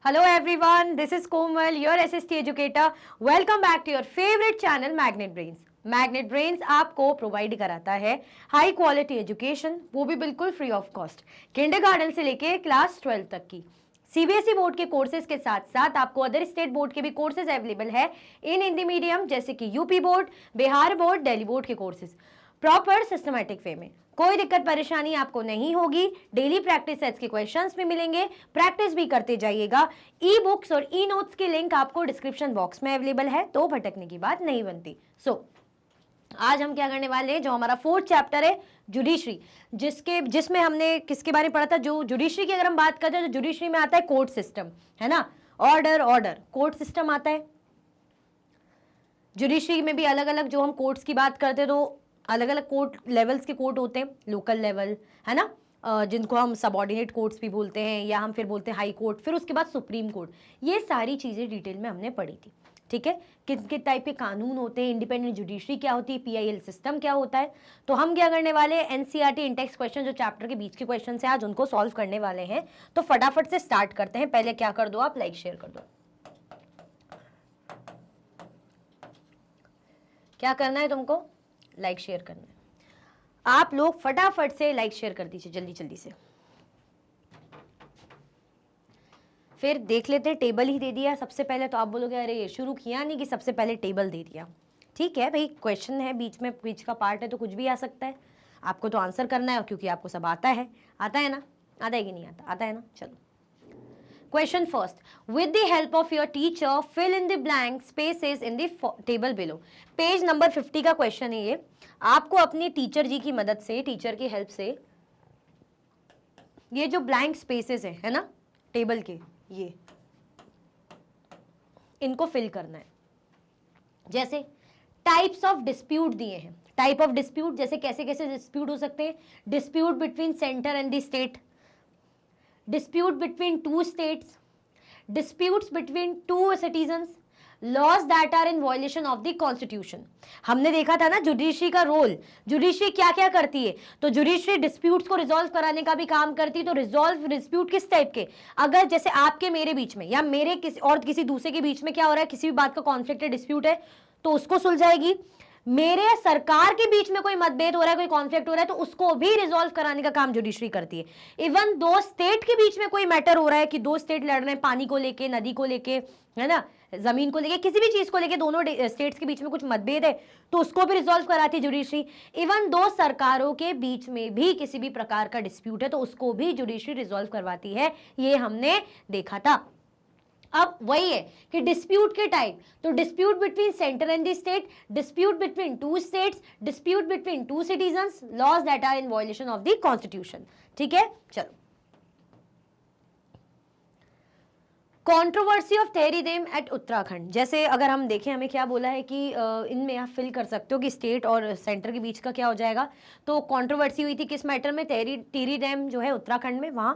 Hello everyone, this is Komal, your SST educator. Welcome back to your favorite channel Magnet Brains. Magnet brains आपको provide कराता है high quality education, वो भी बिल्कुल free of cost, kindergarten से लेके class 12 तक की सीबीएसई बोर्ड के कोर्सेज के साथ साथ आपको अदर स्टेट बोर्ड के भी कोर्सेज अवेलेबल है इन हिंदी मीडियम, जैसे कि UP board, Bihar board, Delhi board के कोर्सेज प्रॉपर सिस्टमैटिक वे में। कोई दिक्कत परेशानी आपको नहीं होगी। डेली प्रैक्टिस सेट्स के क्वेश्चंस भी मिलेंगे, प्रैक्टिस भी करते जाइएगा। ई बुक्स और ई नोट्स की लिंक आपको डिस्क्रिप्शन बॉक्स में अवेलेबल है, तो भटकने की बात नहीं बनती। आज हम क्या करने वाले हैं, जो हमारा 4th चैप्टर है जुडिशरी, जिसमें हमने किसके बारे में पढ़ा था। जो जुडिशरी की अगर हम बात करते हैं तो जुडिशरी में आता है कोर्ट सिस्टम, है ना, ऑर्डर कोर्ट सिस्टम आता है। जुडिशरी में भी अलग अलग जो हम कोर्ट्स की बात करते हैं तो अलग अलग कोर्ट लेवल्स के कोर्ट होते हैं, लोकल लेवल, है ना, जिनको हम सबऑर्डिनेट कोर्ट्स भी बोलते हैं, या हम फिर बोलते हैं हाई कोर्ट, फिर उसके बाद सुप्रीम कोर्ट। ये सारी चीज़ें डिटेल में हमने पढ़ी थी, ठीक है। किन टाइप के कानून होते हैं, इंडिपेंडेंट जुडिशरी क्या होती है, पीआईएल सिस्टम क्या होता है। तो हम क्या करने वाले हैं, एनसीईआरटी इंटेक्स क्वेश्चन जो चैप्टर के बीच के क्वेश्चन है आज उनको सॉल्व करने वाले हैं। तो फटाफट से स्टार्ट करते हैं। पहले क्या कर दो, आप लाइक शेयर कर दो। क्या करना है तुमको, लाइक शेयर करना है। आप लोग फटाफट से लाइक शेयर कर दीजिए जल्दी जल्दी से। फिर देख लेते हैं, टेबल ही दे दिया सबसे पहले, तो आप बोलोगे अरे शुरू किया नहीं कि सबसे पहले टेबल दे दिया। ठीक है भाई, क्वेश्चन है, बीच का पार्ट है तो कुछ भी आ सकता है। आपको तो आंसर करना है, क्योंकि आपको सब आता है ना, आता है कि नहीं आता, आता है ना। चलो question first, with the help of your teacher fill in the blank spaces in the table below. Page number 50 का क्वेश्चन है ये। आपको अपनी टीचर जी की मदद से, टीचर की हेल्प से ये जो ब्लैंक स्पेसेस है ना टेबल के, ये इनको फिल करना है। जैसे टाइप्स ऑफ डिस्प्यूट दिए हैं, टाइप ऑफ डिस्प्यूट, जैसे कैसे कैसे डिस्प्यूट हो सकते हैं। Dispute between centre and the state, dispute between two states, disputes between two citizens, laws that are in violation of the constitution. हमने देखा था ना जुडिशरी का रोल, जुडिशरी क्या क्या करती है। तो जुडिशरी डिस्प्यूट्स को रिजॉल्व कराने का भी काम करती है। तो रिजॉल्व डिस्प्यूट किस टाइप के, अगर जैसे आपके मेरे बीच में या मेरे किसी दूसरे के बीच में क्या हो रहा है, किसी भी बात का कॉन्फ्लिक्ट है, डिस्प्यूट है, तो उसको सुलझाएगी। मेरे सरकार के बीच में कोई मतभेद हो रहा है, कोई कॉन्फ्लिक्ट हो रहा है, तो उसको भी रिजॉल्व कराने का काम जुडिशरी करती है। इवन दो स्टेट के बीच में कोई मैटर हो रहा है कि दो स्टेट लड़ रहे हैं पानी को लेके, नदी को लेके, है ना, जमीन को लेके, किसी भी चीज को लेके, दोनों स्टेट्स के बीच में कुछ मतभेद है, तो उसको भी रिजॉल्व कराती है जुडिशरी। इवन दो सरकारों के बीच में भी किसी भी प्रकार का डिस्प्यूट है तो उसको भी जुडिशरी रिजॉल्व करवाती है, ये हमने देखा था। अब वही है कि डिस्प्यूट के टाइप, तो dispute between centre and the state, dispute between two states, dispute between two citizens, laws that are in violation of the constitution. ठीक है, चलो controversy of Tehri dam at Uttarakhand. जैसे अगर हम देखें, हमें क्या बोला है कि इनमें आप फिल कर सकते हो कि स्टेट और सेंटर के बीच का क्या हो जाएगा। तो कंट्रोवर्सी हुई थी किस मैटर में, टिहरी डैम जो है उत्तराखंड में, वहां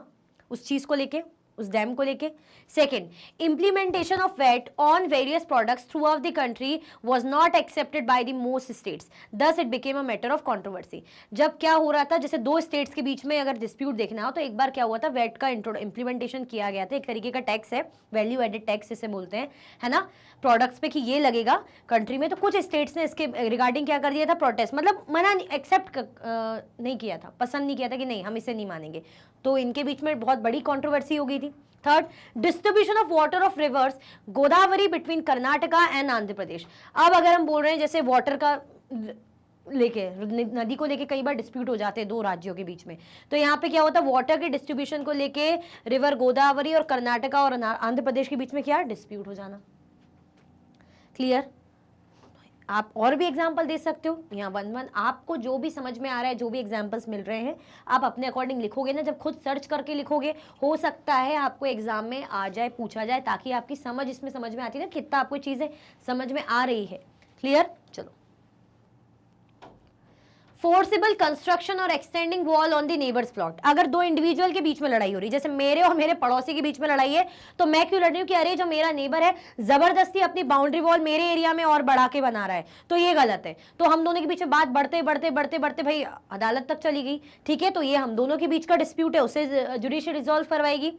उस चीज को लेके, उस डैम को लेके। Second, implementation of VAT on various products throughout the country was not accepted by the most states, thus it became a matter of controversy. जब क्या हो रहा था, जैसे दो स्टेट्स के बीच में अगर डिस्प्यूट देखना हो, तो एक बार क्या हुआ था, वैट का इम्प्लीमेंटेशन किया गया था। एक तरीके का टैक्स है, वैल्यू एडेड टैक्स इसे बोलते हैं, है ना, प्रोडक्ट्स पे कि ये लगेगा कंट्री में। तो कुछ स्टेट्स ने इसके रिगार्डिंग क्या कर दिया था, प्रोटेस्ट, मतलब मना, एक्सेप्ट नहीं किया था, पसंद नहीं किया था कि नहीं हम इसे नहीं मानेंगे। तो इनके बीच में बहुत बड़ी कंट्रोवर्सी हो गई थी। Third, distribution of water of rivers Godavari between Karnataka and Andhra Pradesh. अब अगर हम बोल रहे हैं जैसे वाटर का लेके, नदी को लेके कई बार डिस्प्यूट हो जाते हैं दो राज्यों के बीच में, तो यहाँ पे क्या होता है, वाटर के डिस्ट्रीब्यूशन को लेके रिवर गोदावरी और कर्नाटका और आंध्र प्रदेश के बीच में क्या डिस्प्यूट हो जाना। क्लियर। आप और भी एग्जाम्पल दे सकते हो, यहाँ 1-1 आपको जो भी समझ में आ रहा है, जो भी एग्जाम्पल्स मिल रहे हैं आप अपने अकॉर्डिंग लिखोगे ना। जब खुद सर्च करके लिखोगे, हो सकता है आपको एग्जाम में आ जाए, पूछा जाए, ताकि आपकी समझ इसमें समझ में आती है ना, कितना आपको चीजें समझ में आ रही है। क्लियर। चलो, फोर्सिबल कंस्ट्रक्शन और extending wall on the neighbours plot. अगर दो इंडिविजुअल के बीच में लड़ाई हो रही है, जैसे मेरे और मेरे पड़ोसी के बीच में लड़ाई है, तो मैं क्यों लड़ रही हूँ कि अरे जो मेरा नेबर है जबरदस्ती अपनी बाउंड्री वॉल मेरे एरिया में और बढ़ा के बना रहा है, तो ये गलत है। तो हम दोनों के बीच में बात बढ़ते बढ़ते बढ़ते बढ़ते भाई अदालत तक चली गई। ठीक है, तो ये हम दोनों के बीच का डिस्प्यूट है, उसे जुडिशरी रिजॉल्व करवाएगी।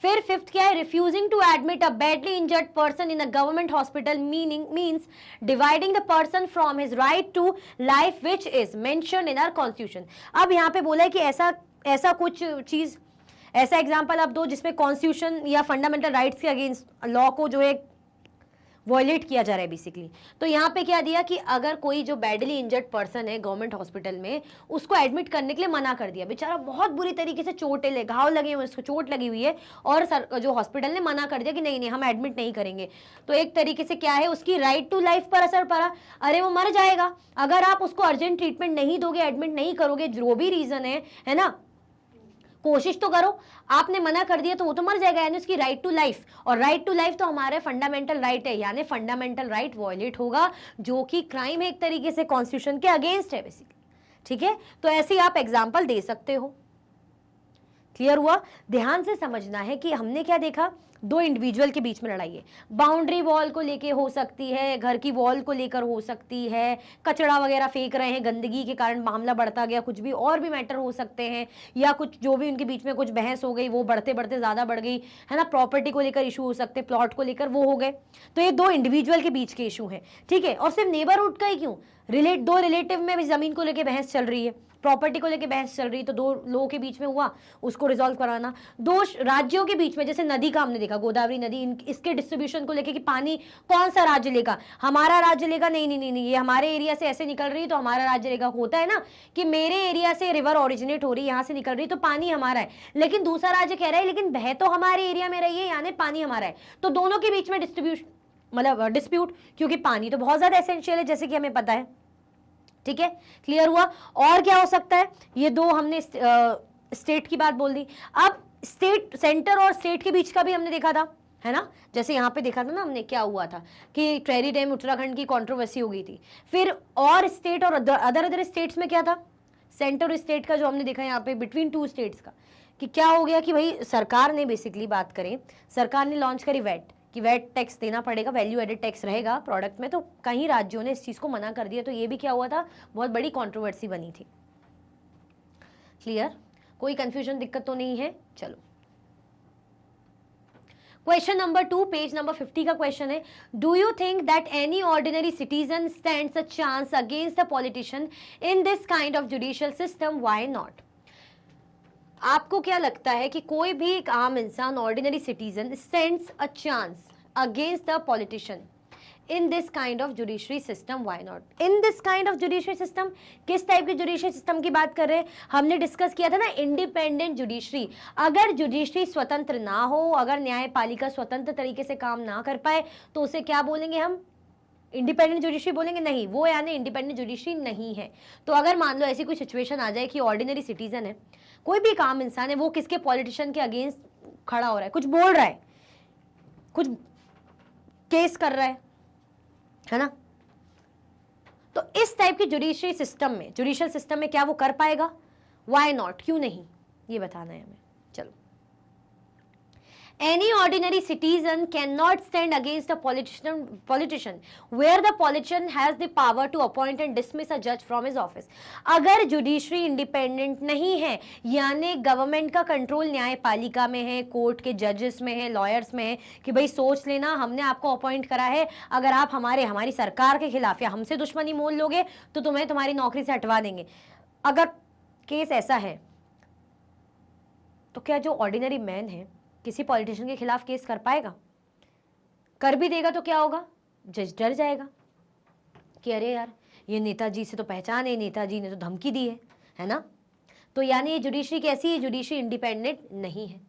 फिर फिफ्थ क्या है, refusing to admit a badly injured person in a government hospital means dividing the person from his right to life which is mentioned in our constitution. अब यहाँ पे बोला है कि ऐसा ऐसा कुछ चीज, ऐसा एग्जाम्पल आप दो जिसमें कॉन्स्टिट्यूशन या फंडामेंटल राइट्स के अगेंस्ट लॉ को जो है वॉयलेट किया जा रहा है बेसिकली। तो यहाँ पे क्या दिया कि अगर कोई जो बैडली इंजर्ड पर्सन है गवर्नमेंट हॉस्पिटल में, उसको एडमिट करने के लिए मना कर दिया, बेचारा बहुत बुरी तरीके से चोटें ले, घाव लगे हुए, उसको चोट लगी हुई है और जो हॉस्पिटल ने मना कर दिया कि नहीं नहीं हम एडमिट नहीं करेंगे, तो एक तरीके से क्या है, उसकी राइट टू लाइफ पर असर पड़ा। अरे वो मर जाएगा अगर आप उसको अर्जेंट ट्रीटमेंट नहीं दोगे, एडमिट नहीं करोगे, जो भी रीजन है ना, कोशिश तो करो, आपने मना कर दिया तो वो तो मर जाएगा, यानी उसकी राइट टू लाइफ, और राइट टू लाइफ तो हमारे फंडामेंटल राइट है, यानी फंडामेंटल राइट वॉयलेट होगा, जो कि क्राइम है एक तरीके से, कॉन्स्टिट्यूशन के अगेंस्ट है बेसिकली। ठीक है, तो ऐसे ही आप एग्जाम्पल दे सकते हो। क्लियर हुआ? ध्यान से समझना है कि हमने क्या देखा, दो इंडिविजुअल के बीच में लड़ाई है, बाउंड्री वॉल को लेके हो सकती है, घर की वॉल को लेकर हो सकती है, कचरा वगैरह फेंक रहे हैं, गंदगी के कारण मामला बढ़ता गया, कुछ भी और भी मैटर हो सकते हैं, या कुछ जो भी उनके बीच में कुछ बहस हो गई, वो बढ़ते बढ़ते ज़्यादा बढ़ गई, है ना, प्रॉपर्टी को लेकर इशू हो सकते हैं, प्लॉट को लेकर वो हो गए, तो ये दो इंडिविजुअल के बीच के इशू हैं। ठीक है, और सिर्फ नेबरहुड का ही क्यों, दो रिलेटिव में भी ज़मीन को लेकर बहस चल रही है, प्रॉपर्टी को लेके बहस चल रही, तो दो लोगों के बीच में हुआ, उसको रिजॉल्व कराना। दो राज्यों के बीच में, जैसे नदी का हमने देखा, गोदावरी नदी, इसके डिस्ट्रीब्यूशन को लेके कि पानी कौन सा राज्य लेगा, हमारा राज्य लेगा, नहीं नहीं नहीं नहीं, ये हमारे एरिया से ऐसे निकल रही है तो हमारा राज्य लेगा। होता है ना कि मेरे एरिया से रिवर ओरिजिनेट हो रही है, यहाँ से निकल रही है तो पानी हमारा है, लेकिन दूसरा राज्य कह रहा है लेकिन बह तो हमारे एरिया में रही है, यानी पानी हमारा है, तो दोनों के बीच में डिस्ट्रीब्यूशन मतलब डिस्प्यूट, क्योंकि पानी तो बहुत ज्यादा एसेंशियल है जैसे कि हमें पता है। ठीक है, क्लियर हुआ? और क्या हो सकता है, ये दो हमने स्टेट की बात बोल दी। अब स्टेट, सेंटर और स्टेट के बीच का भी हमने देखा था, है ना, जैसे यहाँ पे देखा था ना हमने, क्या हुआ था कि ट्रेरी डैम उत्तराखंड की कंट्रोवर्सी हो गई थी। फिर और स्टेट और अदर स्टेट्स में क्या था, सेंटर और स्टेट का जो हमने देखा यहाँ पे बिटवीन टू स्टेट्स का, कि क्या हो गया कि भाई सरकार ने बेसिकली बात करें, सरकार ने लॉन्च करी वैट, कि वैट टैक्स देना पड़ेगा, वैल्यू एडेड टैक्स रहेगा प्रोडक्ट में, तो कई राज्यों ने इस चीज़ को मना कर दिया, तो ये भी क्या हुआ था, बहुत बड़ी कंट्रोवर्सी बनी थी। क्लियर? कोई कंफ्यूजन, दिक्कत तो नहीं है? चलो, क्वेश्चन नंबर 2, पेज नंबर 50 का क्वेश्चन है, do you think that any ordinary citizen stands a chance against the politician in this kind of judicial system, why not? आपको क्या लगता है कि कोई भी एक आम इंसान, ordinary citizen, stands a chance against the politician in this kind of judiciary system, why not? In this kind of judiciary system, किस टाइप के जुडिशरी सिस्टम की बात कर रहे हैं? हमने डिस्कस किया था ना, इंडिपेंडेंट जुडिशरी। अगर जुडिशरी स्वतंत्र ना हो, अगर न्यायपालिका स्वतंत्र तरीके से काम ना कर पाए, तो उसे क्या बोलेंगे हम? इंडिपेंडेंट जुडिशरी बोलेंगे? नहीं, वो यानी इंडिपेंडेंट जुडिशरी नहीं है। तो अगर मान लो ऐसी कोई सिचुएशन आ जाए कि ऑर्डिनरी सिटीजन है, कोई भी काम इंसान है, वो किसके, पॉलिटिशियन के अगेंस्ट खड़ा हो रहा है, कुछ बोल रहा है, कुछ केस कर रहा है ना, तो इस टाइप की जुडिशरी सिस्टम में, जुडिशियल सिस्टम में क्या वो कर पाएगा? व्हाई नॉट, क्यों नहीं, ये बताना है हमें। चलो, any ordinary citizen cannot stand against a politician where the politician has the power to appoint and dismiss a judge from his office। अगर जुडिशरी इंडिपेंडेंट नहीं है, यानी गवर्नमेंट का कंट्रोल न्यायपालिका में है, कोर्ट के जजेस में है, लॉयर्स में है, कि भाई सोच लेना हमने आपको अपॉइंट करा है, अगर आप हमारी सरकार के खिलाफ या हमसे दुश्मनी मोल लोगे तो तुम्हें तुम्हारी नौकरी से हटवा देंगे। अगर केस ऐसा है तो क्या जो ऑर्डिनरी मैन है किसी पॉलिटिशियन के खिलाफ केस कर पाएगा? कर भी देगा तो क्या होगा? जज डर जाएगा कि अरे यार, ये नेताजी से तो पहचान है, नेताजी ने तो धमकी दी है ना। तो यानी ये जुडिशरी कैसी है? जुडिशरी इंडिपेंडेंट नहीं है।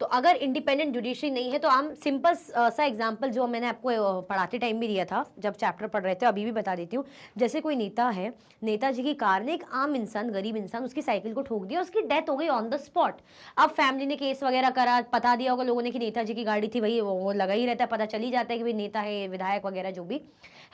तो अगर इंडिपेंडेंट जुडिशरी नहीं है, तो हम सिंपल सा एग्जांपल जो मैंने आपको पढ़ाते टाइम भी दिया था, जब चैप्टर पढ़ रहे थे, अभी भी बता देती हूँ। जैसे कोई नेता है, नेताजी की कार ने एक आम इंसान, गरीब इंसान, उसकी साइकिल को ठोक दिया, उसकी डेथ हो गई ऑन द स्पॉट। अब फैमिली ने केस वगैरह करा, बता दिया होगा लोगों ने कि नेताजी की गाड़ी थी, भाई वो लगा ही रहता है, पता चल ही जाता है कि भाई नेता है, विधायक वगैरह जो भी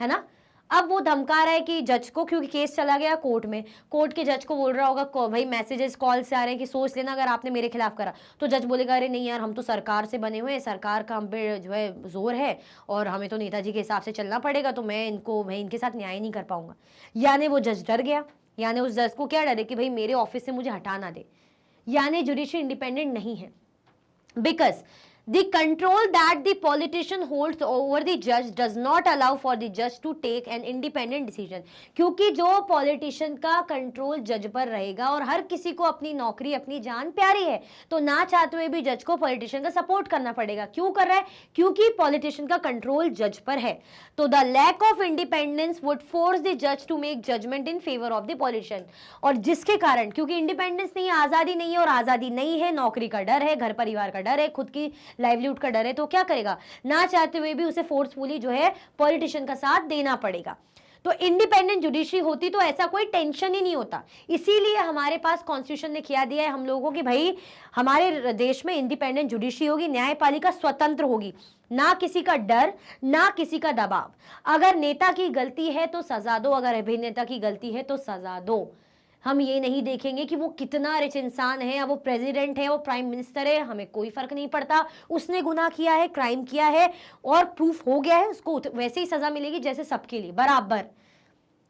है ना। अब वो धमका रहा है कि जज को, क्योंकि केस चला गया कोर्ट में, कोर्ट के जज को बोल रहा होगा भाई मैसेजेस कॉल से आ रहे हैं कि सोच लेना अगर आपने मेरे खिलाफ करा, तो जज बोलेगा अरे नहीं यार, हम तो सरकार से बने हुए हैं, सरकार का हम पे जो है जोर है और हमें तो नेताजी के हिसाब से चलना पड़ेगा, तो मैं इनके साथ न्याय नहीं कर पाऊंगा। यानी वो जज डर गया, यानी उस जज को क्या डरे कि भाई मेरे ऑफिस से मुझे हटा ना दे, यानी जुडिशरी इंडिपेंडेंट नहीं है। because the control that the politician holds over the judge does not allow for the judge to take an independent decision। क्योंकि जो पॉलिटिशियन का कंट्रोल जज पर रहेगा और हर किसी को अपनी नौकरी अपनी जान प्यारी है, तो ना चाहते हुए भी जज को पॉलिटिशियन का सपोर्ट करना पड़ेगा। क्यों कर रहा है? क्योंकि पॉलिटिशियन का कंट्रोल जज पर है। तो the lack of independence would force the जज to make judgement in favour of the politician. और जिसके कारण, क्योंकि इंडिपेंडेंस नहीं है, आजादी नहीं है, और आजादी नहीं है, नौकरी का डर है, घर परिवार का डर है, खुद की लाइवलीहुड का डर है, तो क्या करेगा? ना चाहते हुए भी उसे फोर्सफुली जो है पॉलिटिशियन का साथ देना पड़ेगा। तो इंडिपेंडेंट जुडिशरी होती तो ऐसा कोई टेंशन ही नहीं होता। इसीलिए हमारे पास कॉन्स्टिट्यूशन ने किया दिया है हम लोगों को कि भाई हमारे देश में इंडिपेंडेंट जुडिशरी होगी, न्यायपालिका स्वतंत्र होगी, ना किसी का डर, ना किसी का दबाव। अगर नेता की गलती है तो सजा दो, अगर अभिनेता की गलती है तो सजा दो। हम ये नहीं देखेंगे कि वो कितना रिच इंसान है, या वो प्रेसिडेंट है, वो प्राइम मिनिस्टर है, हमें कोई फर्क नहीं पड़ता। उसने गुनाह किया है, क्राइम किया है और प्रूफ हो गया है, उसको वैसे ही सजा मिलेगी जैसे सबके लिए बराबर।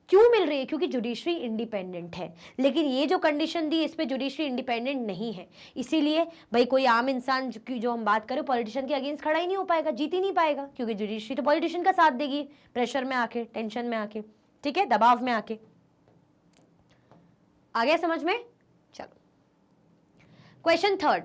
क्यों मिल रही है? क्योंकि जुडिशरी इंडिपेंडेंट है। लेकिन ये जो कंडीशन दी, इस पे जुडिशरी इंडिपेंडेंट नहीं है। इसीलिए भाई कोई आम इंसान की जो हम बात करें, पॉलिटिशियन के अगेंस्ट खड़ा ही नहीं हो पाएगा, जीत ही नहीं पाएगा, क्योंकि जुडिशरी तो पॉलिटिशियन का साथ देगी प्रेशर में आके, टेंशन में आके, ठीक है, दबाव में आके। आ गया समझ में? चलो क्वेश्चन थर्ड,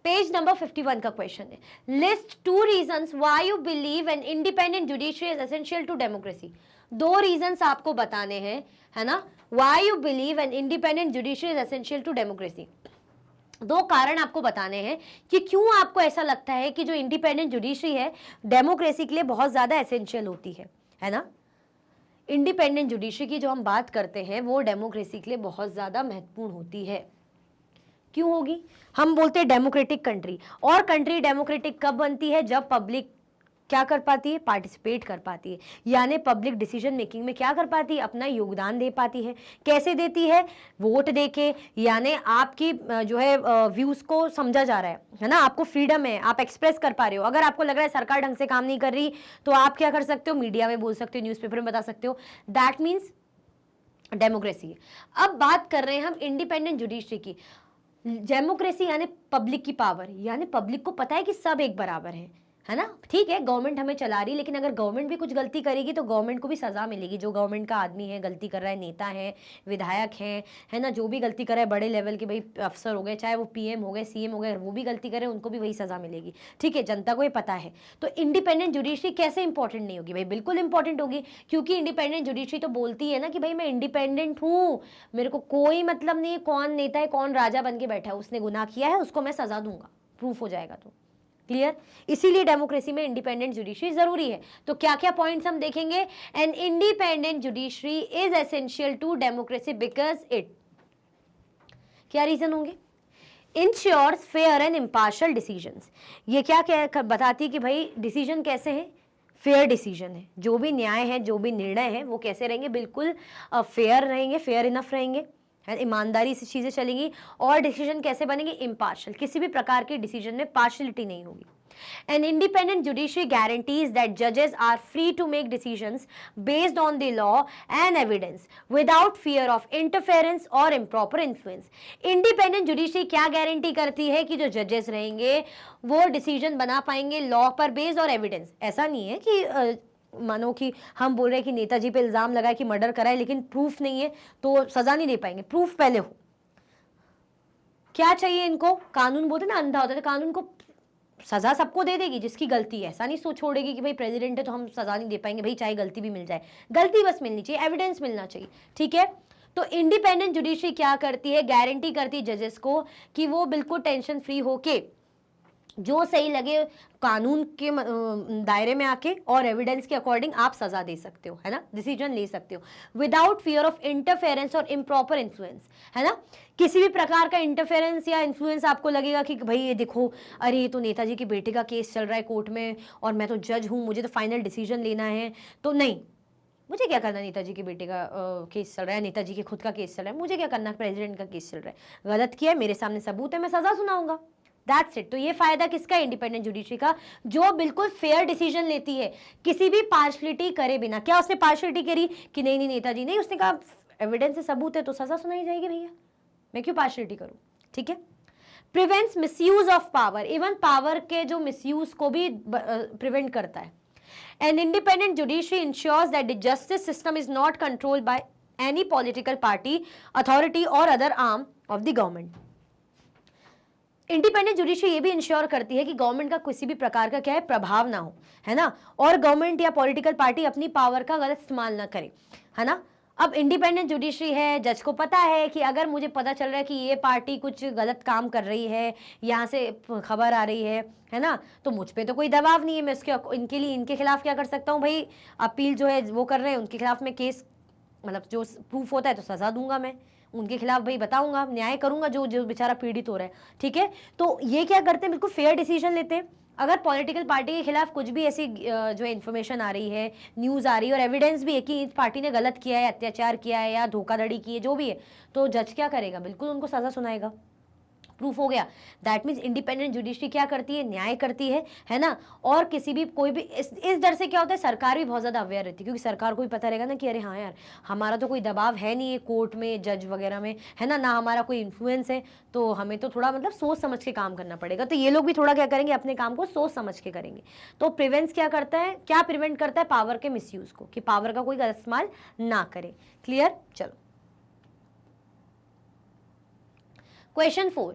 पेज नंबर 51 का क्वेश्चन है। List 2 reasons why you believe an independent judiciary is essential to democracy. 2 reasons आपको बताने हैं, है ना, why you believe an independent judiciary is essential to democracy. 2 कारण आपको बताने हैं कि क्यों आपको ऐसा लगता है कि जो इंडिपेंडेंट जुडिशरी है डेमोक्रेसी के लिए बहुत ज्यादा एसेंशियल होती है ना। इंडिपेंडेंट जुडिशरी की जो हम बात करते हैं वो डेमोक्रेसी के लिए बहुत ज़्यादा महत्वपूर्ण होती है। क्यों होगी? हम बोलते हैं डेमोक्रेटिक कंट्री, और कंट्री डेमोक्रेटिक कब बनती है? जब पब्लिक क्या कर पाती है? पार्टिसिपेट कर पाती है, यानी पब्लिक डिसीजन मेकिंग में क्या कर पाती है? अपना योगदान दे पाती है। कैसे देती है? वोट देके, यानी आपकी जो है व्यूज को समझा जा रहा है ना, आपको फ्रीडम है, आप एक्सप्रेस कर पा रहे हो। अगर आपको लग रहा है सरकार ढंग से काम नहीं कर रही, तो आप क्या कर सकते हो? मीडिया में बोल सकते हो, न्यूज़पेपर में बता सकते हो। That means democracy. अब बात कर रहे हैं हम इंडिपेंडेंट जुडिशरी की। डेमोक्रेसी यानी पब्लिक की पावर, यानी पब्लिक को पता है कि सब एक बराबर है ना। ठीक है, गवर्नमेंट हमें चला रही, लेकिन अगर गवर्नमेंट भी कुछ गलती करेगी तो गवर्नमेंट को भी सजा मिलेगी। जो गवर्नमेंट का आदमी है, गलती कर रहा है, नेता है, विधायक है ना, जो भी गलती कर रहा है, बड़े लेवल के भाई अफसर हो गए, चाहे वो पीएम हो गए, सीएम हो गए, वो भी गलती करे उनको भी वही सजा मिलेगी। ठीक है, जनता को ये पता है। तो इंडिपेंडेंट जुडिशरी कैसे इंपॉर्टेंट नहीं होगी? भाई बिल्कुल इंपॉर्टेंट होगी, क्योंकि इंडिपेंडेंट जुडिशरी तो बोलती है ना कि भाई मैं इंडिपेंडेंट हूँ, मेरे को कोई मतलब नहीं कौन नेता है, कौन राजा बन के बैठा है, उसने गुनाह किया है, उसको मैं सजा दूंगा, प्रूफ हो जाएगा तो। क्लियर? इसीलिए डेमोक्रेसी में इंडिपेंडेंट जुडिशरी जरूरी है। तो क्या क्या पॉइंट्स हम देखेंगे? An independent judiciary is essential to democracy because it, क्या रीजन होंगे? Ensures fair and impartial decisions. ये क्या क्या बताती है कि भाई डिसीजन कैसे हैं? फेयर डिसीजन है। जो भी न्याय है, जो भी निर्णय है, वो कैसे रहेंगे? बिल्कुल फेयर रहेंगे, फेयर इनफ रहेंगे, ईमानदारी से चीजें चलेंगी। और डिसीजन कैसे बनेंगे? इम्पार्शियल, किसी भी प्रकार के डिसीजन में पार्शियलिटी नहीं होगी। An independent judiciary guarantees that judges are free to make decisions based on the law and evidence without fear of interference or improper influence. Independent judiciary क्या गारंटी करती है कि जो जजेस रहेंगे वो डिसीजन बना पाएंगे लॉ पर बेस्ड और एविडेंस। ऐसा नहीं है कि मानो कि हम बोल रहे हैं कि नेताजी पे इल्जाम लगाए कि मर्डर करा है, लेकिन प्रूफ नहीं है तो सजा नहीं दे पाएंगे, प्रूफ पहले हो। क्या चाहिए इनको? कानून बोलते ना अंधा होता है, तो कानून को सजा सबको दे देगी जिसकी गलती है। ऐसा नहीं छोड़ेगी कि भाई प्रेसिडेंट है तो हम सजा नहीं दे पाएंगे, भाई चाहे गलती भी मिल जाए, गलती बस मिलनी चाहिए, एविडेंस मिलना चाहिए। ठीक है, तो इंडिपेंडेंट जुडिशरी क्या करती है? गारंटी करती है जजेस को कि वो बिल्कुल टेंशन फ्री होके जो सही लगे कानून के दायरे में आके और एविडेंस के अकॉर्डिंग आप सजा दे सकते हो, है ना, डिसीजन ले सकते हो विदाउट फियर ऑफ इंटरफेरेंस और इम्प्रॉपर इन्फ्लुएंस, है ना। किसी भी प्रकार का इंटरफेरेंस या इन्फ्लुएंस आपको लगेगा कि भाई ये देखो, अरे ये तो नेताजी के बेटे का केस चल रहा है कोर्ट में और मैं तो जज हूँ, मुझे तो फाइनल डिसीजन लेना है, तो नहीं, मुझे क्या करना, नेताजी के बेटे का केस चल रहा है, नेताजी के खुद का केस चल रहा है, मुझे क्या करना, प्रेसिडेंट का केस चल रहा है, गलत किया है, मेरे सामने सबूत है, मैं सजा सुनाऊंगा। That's it. तो ये फायदा किसका? इंडिपेंडेंट जुडिशरी का, जो बिल्कुल फेयर डिसीजन लेती है किसी भी पार्शलिटी करे बिना। क्या उसने पार्शलिटी करी कि नहीं नहीं नेताजी नहीं, उसने कहा एविडेंस से सबूत है तो सजा सुनाई जाएगी भैया, मैं क्यों पार्शलिटी करूं। ठीक है, prevents misuse of power, even power के जो मिसयूज को भी प्रिवेंट करता है। An independent judiciary ensures that the justice system is not controlled by any political party, authority और other arm of the government. Independent judiciary ये भी ensure करती है कि गवर्नमेंट का किसी भी प्रकार का क्या है, प्रभाव ना हो, है ना, और गवर्नमेंट या पॉलिटिकल पार्टी अपनी पावर का गलत इस्तेमाल ना करे, है ना। अब इंडिपेंडेंट जुडिशरी है, जज को पता है कि अगर मुझे पता चल रहा है कि ये पार्टी कुछ गलत काम कर रही है, यहाँ से खबर आ रही है ना, तो मुझ पे तो कोई दबाव नहीं है, मैं उसके इनके लिए इनके खिलाफ क्या कर सकता हूँ भाई, अपील जो है वो कर रहे हैं उनके खिलाफ मैं केस, मतलब जो प्रूफ होता है तो सजा दूंगा, मैं उनके खिलाफ भाई बताऊंगा, न्याय करूंगा जो जो बेचारा पीड़ित हो रहा है, ठीक है। तो ये क्या करते हैं, बिल्कुल फेयर डिसीजन लेते हैं। अगर पॉलिटिकल पार्टी के खिलाफ कुछ भी ऐसी जो इन्फॉर्मेशन आ रही है, न्यूज़ आ रही है और एविडेंस भी है कि इस पार्टी ने गलत किया है, अत्याचार किया है या धोखाधड़ी की है, जो भी है, तो जज क्या करेगा, बिल्कुल उनको सजा सुनाएगा। प्रूफ हो गया। दैट मीन्स इंडिपेंडेंट जुडिशरी क्या करती है, न्याय करती है ना। और किसी भी कोई भी इस डर से क्या होता है, सरकार भी बहुत ज़्यादा अवेयर रहती है, क्योंकि सरकार को भी पता रहेगा ना कि अरे हाँ यार, हमारा तो कोई दबाव है नहीं है कोर्ट में, जज वगैरह में, है ना हमारा कोई इन्फ्लुएंस है, तो हमें तो थोड़ा मतलब सोच समझ के काम करना पड़ेगा। तो ये लोग भी थोड़ा क्या करेंगे, अपने काम को सोच समझ के करेंगे। तो प्रिवेंस क्या करता है, क्या प्रिवेंट करता है, पावर के मिसयूज को, कि पावर का कोई गलत इस्तेमाल ना करे। क्लियर। चलो क्वेश्चन 4,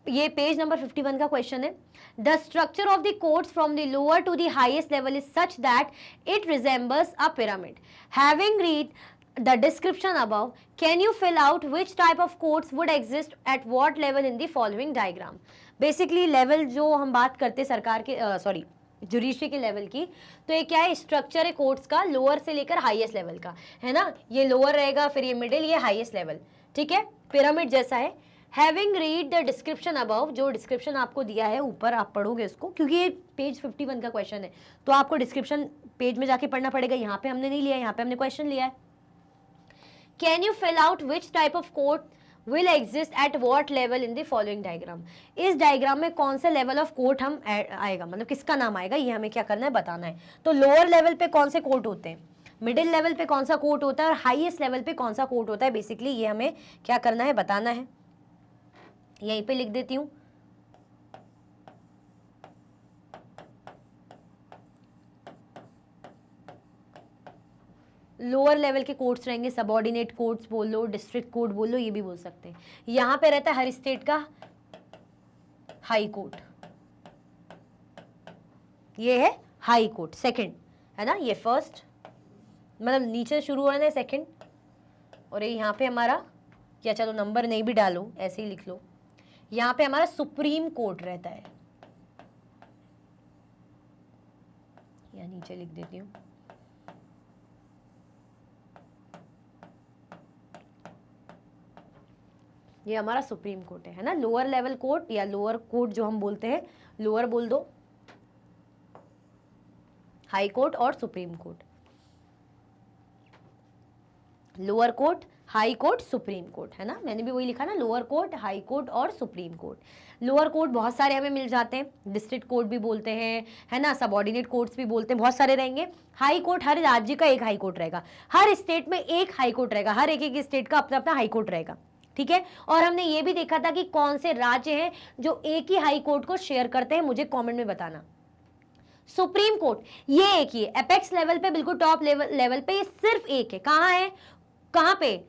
ये पेज नंबर 51 का क्वेश्चन है। The structure of the courts from the lower to the highest level is such that it resembles a pyramid. Having read the description above, can you fill out which type of courts would exist at what level in the following diagram? Basically level जो हम बात करते सरकार के sorry judiciary के level की, तो ये क्या है, स्ट्रक्चर है कोर्ट्स का लोअर से लेकर हाईएस्ट लेवल का, है ना। ये लोअर रहेगा, फिर ये मिडिल, ये हाईएस्ट लेवल, ठीक है, पिरामिड जैसा है। Having read the description above, जो डिस्क्रिप्शन आपको दिया है ऊपर, आप पढ़ोगे उसको, क्योंकि ये पेज 51 का क्वेश्चन है, तो आपको डिस्क्रिप्शन पेज में जाके पढ़ना पड़ेगा, यहाँ पे हमने नहीं लिया, यहाँ पे हमने क्वेश्चन लिया है। Can you fill out which type of court will exist at what level in the following diagram? इस डायग्राम में कौन सा लेवल ऑफ कोर्ट हम आएगा, मतलब किसका नाम आएगा, ये हमें क्या करना है, बताना है। तो लोअर लेवल पे कौन से कोर्ट होते हैं, मिडिल लेवल पे कौन सा कोर्ट होता है और हाईएस्ट लेवल पे कौन सा कोर्ट होता है, बेसिकली ये हमें क्या करना है, बताना है। यहीं पे लिख देती हूँ। लोअर लेवल के कोर्ट्स रहेंगे, सबऑर्डिनेट कोर्ट्स बोल लो, डिस्ट्रिक्ट कोर्ट बोल लो, ये भी बोल सकते हैं। यहाँ पे रहता है हर स्टेट का हाई कोर्ट, ये है हाई कोर्ट सेकंड, है ना, ये फर्स्ट, मतलब नीचे शुरू हो रहा है सेकंड, और ये यहाँ पे हमारा, या चलो नंबर नहीं भी डालो, ऐसे ही लिख लो, यहाँ पे हमारा सुप्रीम कोर्ट रहता है, या नीचे लिख देती हूँ। ये हमारा सुप्रीम कोर्ट है ना। लोअर लेवल कोर्ट या लोअर कोर्ट जो हम बोलते हैं, लोअर बोल दो, हाई कोर्ट और supreme court, lower court, high court, supreme court, है ना। मैंने भी वही लिखा ना, लोअर कोर्ट, हाई कोर्ट और सुप्रीम कोर्ट। लोअर कोर्ट बहुत सारे हमें मिल जाते हैं, डिस्ट्रिक्ट कोर्ट भी बोलते हैं, है ना, सबऑर्डिनेट कोर्ट्स भी बोलते हैं, बहुत सारे रहेंगे। हाई कोर्ट, हर राज्य का एक हाई कोर्ट रहेगा, हर स्टेट में एक हाई कोर्ट रहेगा, हर एक एक स्टेट का अपना अपना हाई कोर्ट रहेगा, ठीक है। और हमने ये भी देखा था कि कौन से राज्य हैं जो एक ही हाई कोर्ट को शेयर करते हैं, मुझे कमेंट में बताना। सुप्रीम कोर्ट ये एक ही है, एपेक्स लेवल पे, बिल्कुल टॉप लेवल पे ये सिर्फ एक है। कहाँ है, कहाँ पे,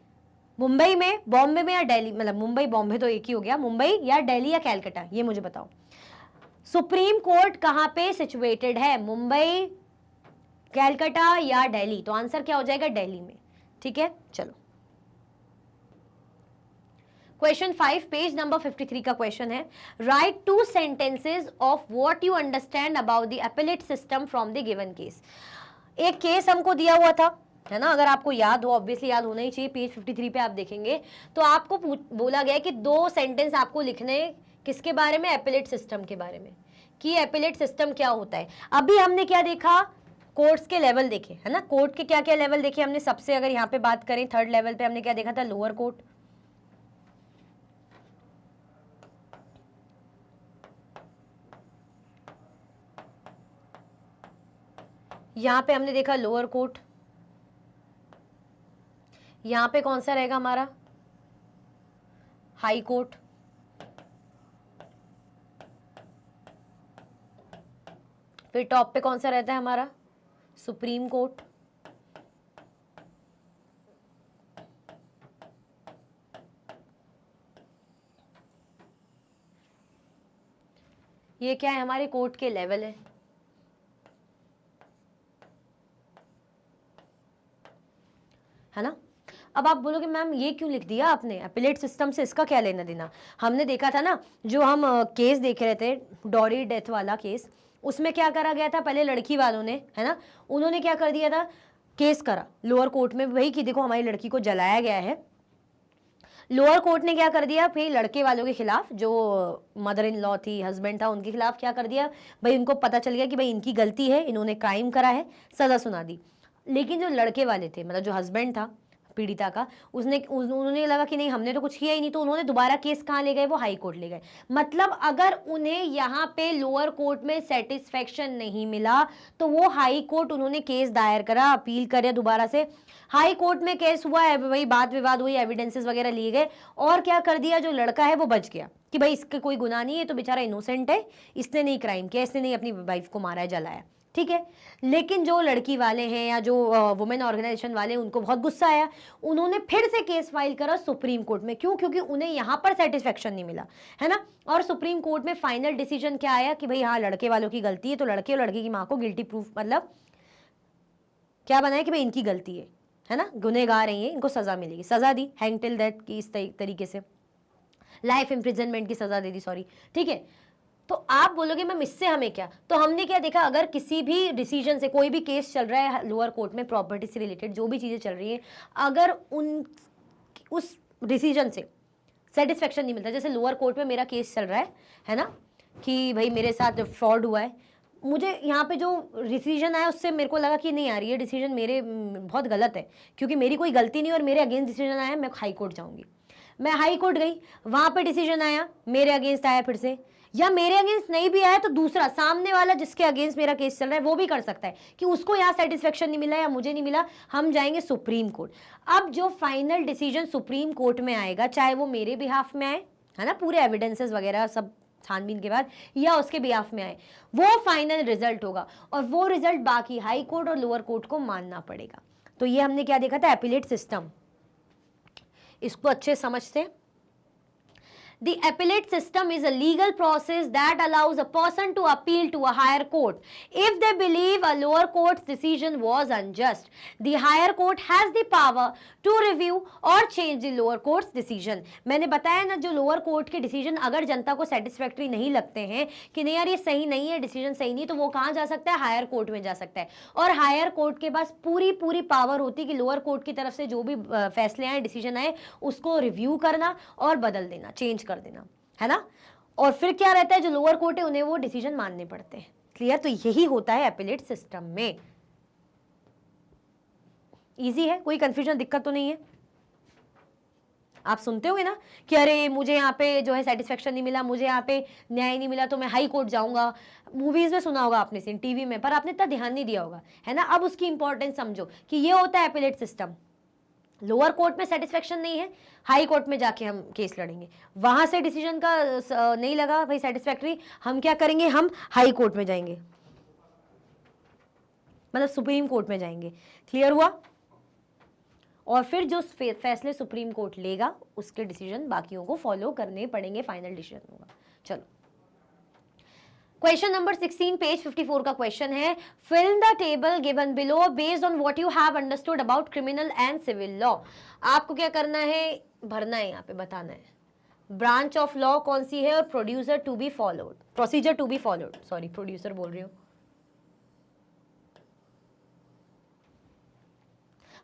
मुंबई में, बॉम्बे में या दिल्ली, मतलब मुंबई बॉम्बे तो एक ही हो गया, मुंबई या दिल्ली या कैलकाटा, ये मुझे बताओ। सुप्रीम कोर्ट कहाँ पे सिचुएटेड है, मुंबई, कैलकाटा या दिल्ली? तो आंसर क्या हो जाएगा, दिल्ली में, ठीक है। चलो क्वेश्चन 5 पेज नंबर 53 का क्वेश्चन है। Right 2 sentences of what you understand about the appellate system from the given case. एक केस हमको दिया हुआ था, है ना, अगर आपको याद हो, ऑब्वियसली याद होना ही चाहिए, पेज 53 पे आप देखेंगे तो आपको बोला गया कि 2 सेंटेंस आपको लिखने, किसके बारे में, अपीलेट सिस्टम के बारे में, कि अपीलेट सिस्टम क्या होता है। अभी हमने क्या देखा, कोर्ट्स के लेवल देखे, है ना, कोर्ट के क्या क्या लेवल देखे हमने। सबसे अगर यहाँ पे बात करें, 3rd लेवल पे हमने क्या देखा था, लोअर कोर्ट, यहाँ पे हमने देखा लोअर कोर्ट, यहाँ पे कौन सा रहेगा हमारा, हाई कोर्ट, फिर टॉप पे कौन सा रहता है हमारा, सुप्रीम कोर्ट। ये क्या है, हमारे कोर्ट के लेवल है ना। अब आप बोलोगे मैम ये क्यों लिख दिया आपने, अपीलेट सिस्टम से इसका क्या लेना देना। हमने देखा था ना, जो हम केस देख रहे थे, डॉरी डेथ वाला केस, उसमें क्या करा गया था, पहले लड़की वालों ने, है ना, उन्होंने क्या कर दिया था, केस करा लोअर कोर्ट में भाई कि देखो हमारी लड़की को जलाया गया है। लोअर कोर्ट ने क्या कर दिया, फिर लड़के वालों के खिलाफ, जो मदर इन लॉ थी, हस्बैंड था, उनके खिलाफ क्या कर दिया भाई, उनको पता चल गया कि भाई इनकी गलती है, इन्होंने क्राइम करा है, सजा सुना दी। लेकिन जो लड़के वाले थे, मतलब जो हस्बैंड था पीड़िता का, उन्होंने लगा कि नहीं हमने तो कुछ किया ही नहीं, तो उन्होंने दोबारा केस कहाँ ले गए, वो हाई कोर्ट ले गए। मतलब अगर उन्हें यहाँ पे लोअर कोर्ट में सेटिस्फेक्शन नहीं मिला तो वो हाई कोर्ट उन्होंने केस दायर करा, अपील करे दोबारा से, हाई कोर्ट में केस हुआ है, वही बात विवाद हुई, एविडेंसेस वगैरह लिए गए, और क्या कर दिया, जो लड़का है वो बच गया कि भाई इसका कोई गुनाह नहीं है, तो बेचारा इनोसेंट है, इसने नहीं क्राइम किया, इसने नहीं अपनी वाइफ को मारा है, जलाया, ठीक है। लेकिन जो लड़की वाले हैं या जो वुमेन ऑर्गेनाइजेशन वाले हैं, उनको बहुत गुस्सा आया, उन्होंने फिर से केस फाइल करा सुप्रीम कोर्ट में। क्यों? क्योंकि उन्हें यहाँ पर सेटिस्फेक्शन नहीं मिला, है ना। और सुप्रीम कोर्ट में फाइनल डिसीजन क्या आया कि भाई हाँ लड़के वालों की गलती है, तो लड़के और लड़की की माँ को गिल्टी प्रूफ, मतलब क्या बनाया कि भाई इनकी गलती है ना, गुनहगार है ये, इनको सजा मिलेगी, सजा दी, हैंग टिल डेथ की, इस तरीके से लाइफ इम्प्रिजनमेंट की सजा दे दी, सॉरी, ठीक है। तो आप बोलोगे मैम इससे हमें क्या, तो हमने क्या देखा, अगर किसी भी डिसीजन से, कोई भी केस चल रहा है लोअर कोर्ट में प्रॉपर्टी से रिलेटेड जो भी चीजें चल रही है, अगर उस डिसीजन से सेटिस्फेक्शन नहीं मिलता, जैसे लोअर कोर्ट में मेरा केस चल रहा है ना, कि भाई मेरे साथ फ्रॉड हुआ है, मुझे यहाँ पे जो डिसीजन आया उससे मेरे को लगा कि नहीं यार ये डिसीजन मेरे बहुत गलत है, क्योंकि मेरी कोई गलती नहीं और मेरे अगेंस्ट डिसीजन आया, मैं हाई कोर्ट जाऊंगी। मैं हाई कोर्ट गई, वहां पे डिसीजन आया, मेरे अगेंस्ट आया फिर से, या मेरे अगेंस्ट नहीं भी आया तो दूसरा सामने वाला जिसके अगेंस्ट मेरा केस चल रहा है वो भी कर सकता है कि उसको यहाँ सेटिस्फेक्शन नहीं मिला या मुझे नहीं मिला, हम जाएंगे सुप्रीम कोर्ट। अब जो फाइनल डिसीजन सुप्रीम कोर्ट में आएगा, चाहे वो मेरे बिहाफ में आए, है ना, पूरे एविडेंसेस वगैरह सब छानबीन के बाद, या उसके बिहाफ में आए, वो फाइनल रिजल्ट होगा, और वो रिजल्ट बाकी हाई कोर्ट और लोअर कोर्ट को मानना पड़ेगा। तो ये हमने क्या देखा था, एपिलेट सिस्टम, इसको अच्छे समझते। The appellate system is a legal process that allows a person to appeal to a higher court if they believe a lower court's decision was unjust. The higher court has the power to review or change the lower court's decision. मैंने बताया ना, जो lower court के decision अगर जनता को satisfactory नहीं लगते हैं कि नहीं यार ये सही नहीं है, डिसीजन सही नहीं, तो वो कहाँ जा सकता है, हायर कोर्ट में जा सकता है। और हायर कोर्ट के पास पूरी पावर होती है कि लोअर कोर्ट की तरफ से जो भी फैसले आए, डिसीजन आए, उसको रिव्यू करना और बदल देना, चेंज कर देना, है ना। और फिर क्या रहता है, जो लोअर कोर्ट है उन्हें वो डिसीजन मानने पड़ते हैं। क्लियर? तो यही होता है एपिलेट सिस्टम में। इजी है, कोई कंफ्यूजन, दिक्कत तो नहीं है। आप सुनते होगे ना कि अरे मुझे यहाँ पे जो है सेटिस्फेक्शन नहीं मिला, मुझे यहाँ पे न्याय नहीं मिला, तो मैं हाई कोर्ट जाऊंगा। मूवीज में सुना होगा आपने, सीन टीवी में, पर आपने इतना ध्यान नहीं दिया होगा, है ना। अब उसकी इंपॉर्टेंस समझो कि ये होता है एपिलेट सिस्टम। लोअर कोर्ट में सेटिस्फेक्शन नहीं है, हाई कोर्ट में जाके हम केस लड़ेंगे, वहां से डिसीजन का नहीं लगा भाई सेटिस्फैक्ट्री, हम क्या करेंगे, हम हाई कोर्ट में जाएंगे, मतलब सुप्रीम कोर्ट में जाएंगे। क्लियर हुआ? और फिर जो फैसले सुप्रीम कोर्ट लेगा उसके डिसीजन बाकियों को फॉलो करने पड़ेंगे, फाइनल डिसीजन होगा। चलो क्वेश्चन नंबर 16 पेज 54 का क्वेश्चन है, fill the table given below based on what you have understood about criminal and civil law. आपको क्या करना है, भरना है, यहाँ पे बताना है ब्रांच ऑफ लॉ कौन सी है और producer to be followed, procedure to be followed, sorry producer बोल रही हूँ।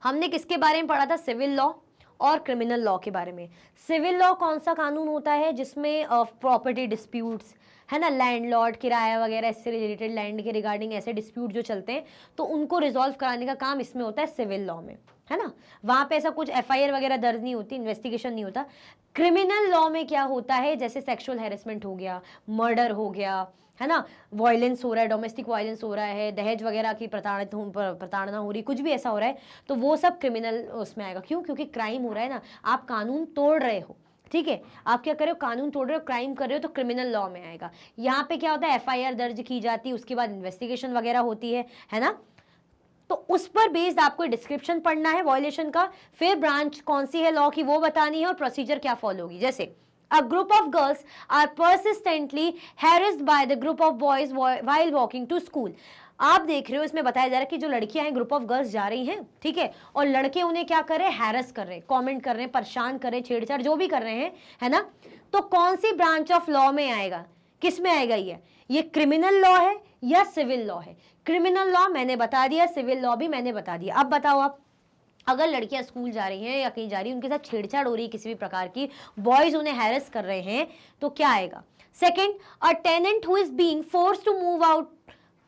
हमने किसके बारे में पढ़ा था, सिविल लॉ और क्रिमिनल लॉ के बारे में। सिविल लॉ कौन सा कानून होता है जिसमें प्रॉपर्टी डिस्प्यूट्स, है ना, लैंडलॉर्ड, किराया वगैरह, इससे रिलेटेड लैंड के रिगार्डिंग ऐसे डिस्प्यूट जो चलते हैं, तो उनको रिजॉल्व कराने का काम इसमें होता है सिविल लॉ में, है ना। वहां पे ऐसा कुछ एफआईआर वगैरह दर्ज नहीं होती, इन्वेस्टिगेशन नहीं होता। क्रिमिनल लॉ में क्या होता है, जैसे सेक्सुअल हैरेसमेंट हो गया, मर्डर हो गया, है ना, वायलेंस हो रहा है, डोमेस्टिक वायलेंस हो रहा है, दहेज वगैरह की प्रताड़ना हो रही, कुछ भी ऐसा हो रहा है, तो वो सब क्रिमिनल उसमें आएगा। क्यों? क्योंकि क्राइम हो रहा है ना, आप कानून तोड़ रहे हो, ठीक है, आप क्या कर रहे हो, कानून तोड़ रहे हो, क्राइम कर रहे हो, तो क्रिमिनल लॉ में आएगा। यहाँ पे क्या होता है, एफआईआर दर्ज की जाती है, उसके बाद इन्वेस्टिगेशन वगैरह होती है ना, तो उस पर बेस्ड आपको डिस्क्रिप्शन पढ़ना है वायलेशन का, फिर ब्रांच कौन सी है लॉ की वो बतानी है, और प्रोसीजर क्या फॉलो होगी। जैसे A group of girls are persistently harassed by the group of boys while walking to school. आप देख रहे हो इसमें बताया जा रहा है कि जो लड़कियां हैं, ग्रुप ऑफ गर्ल्स जा रही हैं, ठीक है, और लड़के उन्हें क्या कर रहे हैं, हैरस कर रहे हैं, कमेंट कर रहे हैं, परेशान कर रहे हैं, छेड़छाड़ जो भी कर रहे हैं, है ना, तो कौन सी ब्रांच ऑफ लॉ में आएगा, किस में आएगा, ये क्रिमिनल लॉ है या सिविल लॉ है। क्रिमिनल लॉ मैंने बता दिया, सिविल लॉ भी मैंने बता दिया। अब बताओ आप, अगर लड़कियां स्कूल जा रही हैं या कहीं जा रही हैं, उनके साथ छेड़छाड़ हो रही है किसी भी प्रकार की, बॉयज उन्हें हैरेस कर रहे हैं, तो क्या आएगा। Second, a tenant who is being forced to move out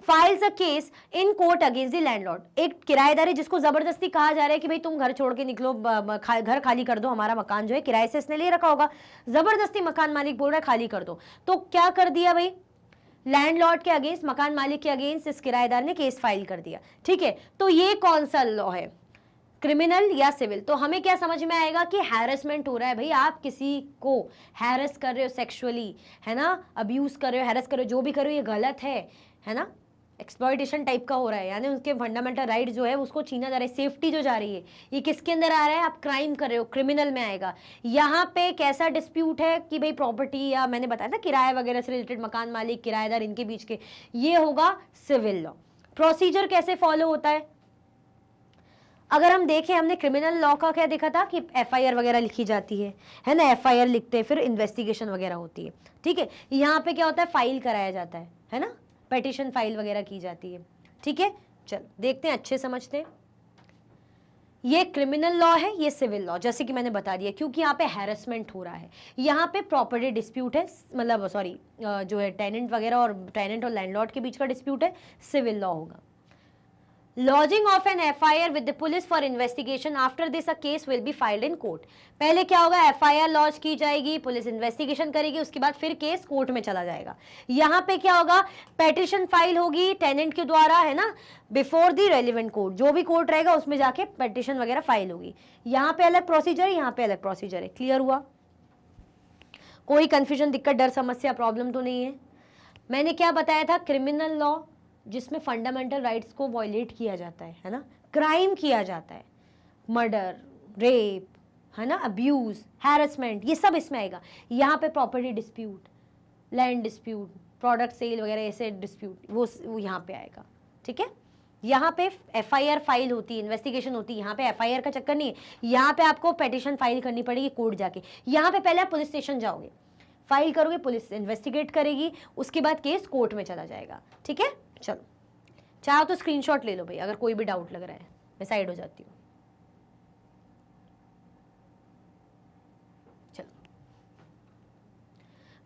files a case in court against the landlord. एक किराएदार है जिसको जबरदस्ती कहा जा रहा है कि भाई तुम घर छोड़ के निकलो, घर खाली कर दो, हमारा मकान जो है किराए से इसने ले रखा होगा, जबरदस्ती मकान मालिक बोल रहा है खाली कर दो, तो क्या कर दिया भाई, लैंडलॉर्ड के अगेंस्ट, मकान मालिक के अगेंस्ट इस किराएदार ने केस फाइल कर दिया, ठीक है। तो ये कौन सा लॉ है, क्रिमिनल या सिविल। तो हमें क्या समझ में आएगा कि हैरेसमेंट हो रहा है, भाई आप किसी को हैरेस कर रहे हो सेक्सुअली, है ना, अब्यूज कर रहे हो, हैरेस कर रहे हो, जो भी कर रहे हो ये गलत है ना, एक्सप्लॉयटेशन टाइप का हो रहा है, यानी उसके फंडामेंटल राइट जो है उसको छीना जा रहा है, सेफ्टी जो जा रही है, ये किसके अंदर आ रहा है, आप क्राइम कर रहे हो, क्रिमिनल में आएगा। यहाँ पे कैसा डिस्प्यूट है कि भाई प्रॉपर्टी, या मैंने बताया था किराए वगैरह से रिलेटेड, मकान मालिक किराएदार इनके बीच के, ये होगा सिविल लॉ। प्रोसीजर कैसे फॉलो होता है, अगर हम देखें, हमने क्रिमिनल लॉ का क्या देखा था कि एफआईआर वगैरह लिखी जाती है ना, एफआईआर लिखते हैं, फिर इन्वेस्टिगेशन वगैरह होती है, ठीक है। यहाँ पे क्या होता है, फाइल कराया जाता है ना, पिटीशन फाइल वगैरह की जाती है, ठीक है। चलो देखते हैं, अच्छे समझते हैं। ये क्रिमिनल लॉ है, ये सिविल लॉ, जैसे कि मैंने बता दिया, क्योंकि यहाँ पे हैरेसमेंट हो रहा है, यहाँ पे प्रॉपर्टी डिस्प्यूट है, मतलब सॉरी जो है टेनेंट वगैरह और टेनेंट और लैंडलॉर्ड के बीच का डिस्प्यूट है, सिविल लॉ होगा। Lodging of an FIR with the police for investigation, after this a case will be filed in court. पहले क्या होगा, एफआईआर लॉन्च की जाएगी, पुलिस इन्वेस्टिगेशन करेगी, उसके बाद फिर केस कोर्ट में चला जाएगा। यहाँ पे क्या होगा, पेटिशन फाइल होगी टेनेंट के द्वारा, है ना, बिफोर द रेलिवेंट कोर्ट, जो भी कोर्ट रहेगा उसमें जाके पेटिशन वगैरह फाइल होगी। यहाँ पे अलग प्रोसीजर है, यहाँ पे अलग प्रोसीजर है। क्लियर हुआ, कोई कंफ्यूजन, दिक्कत, डर, समस्या, प्रॉब्लम तो नहीं है। मैंने क्या बताया था, क्रिमिनल लॉ जिसमें फंडामेंटल राइट्स को वायलेट किया जाता है ना, क्राइम किया जाता है, मर्डर, रेप, है ना, अब्यूज, हैरेसमेंट, ये सब इसमें आएगा। यहाँ पे property dispute, land dispute, product sale वगैरह ऐसे डिस्प्यूट, वो यहाँ पे आएगा, ठीक है। यहाँ पे एफआईआर फाइल होती है, इन्वेस्टिगेशन होती है, यहाँ पे एफआईआर का चक्कर नहीं है, यहाँ पे आपको पिटीशन फाइल करनी पड़ेगी कोर्ट जाके। यहाँ पे पहले आप पुलिस स्टेशन जाओगे, फाइल करोगे, पुलिस इन्वेस्टिगेट करेगी, उसके बाद केस कोर्ट में चला जाएगा, ठीक है। चलो, चाहो तो स्क्रीनशॉट ले लो भाई, अगर कोई भी डाउट लग रहा है, मैं साइड हो जाती हूँ।